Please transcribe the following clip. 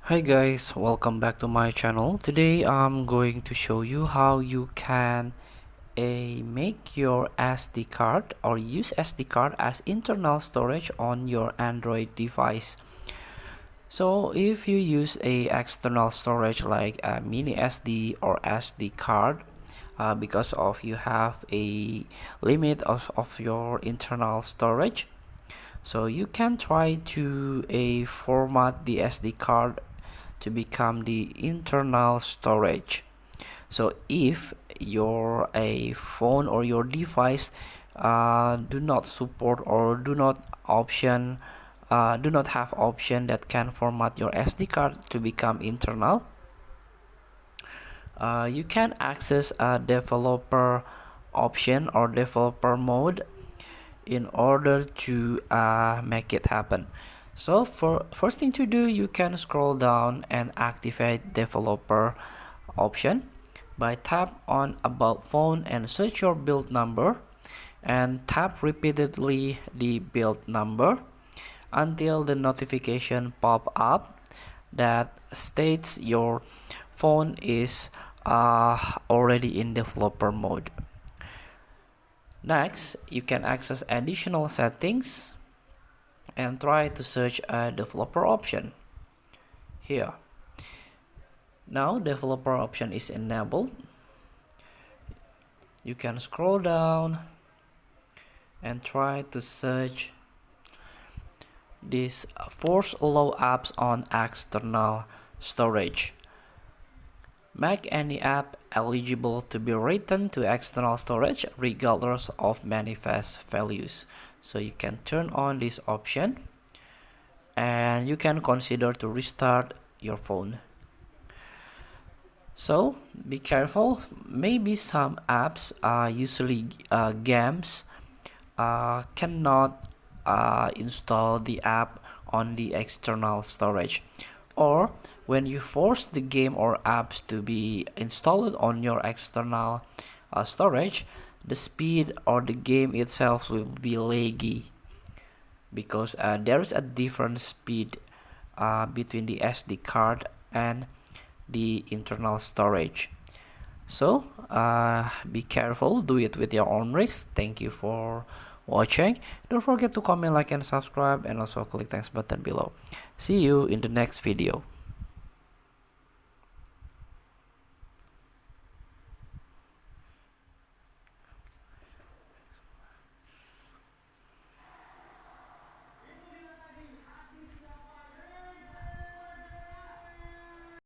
Hi guys, welcome back to my channel. Today I'm going to show you how you can make your SD card or use SD card as internal storage on your Android device. So if you use a external storage like a mini SD or SD card, because of you have a limit of your internal storage, so you can try to format the SD card to become the internal storage. So if your a phone or your device do not support or do not have option that can format your SD card to become internal, you can access a developer option or developer mode in order to make it happen. So for first thing to do, you can scroll down and activate developer option by tap on about phone and search your build number, and tap repeatedly the build number until the notification pop up that states your phone is already in developer mode. Next, you can access additional settings and try to search a developer option here. Now developer option is enabled. You can scroll down and try to search this force allow apps on external storage. Make any app eligible to be written to external storage regardless of manifest values. So you can turn on this option and you can consider to restart your phone. So be careful, maybe some apps, usually games, cannot install the app on the external storage, or when you force the game or apps to be installed on your external storage, the speed or the game itself will be laggy because there is a different speed between the SD card and the internal storage. So be careful, do it with your own risk. Thank you for watching. Don't forget to comment, like, and subscribe, and also click thanks button below. See you in the next video.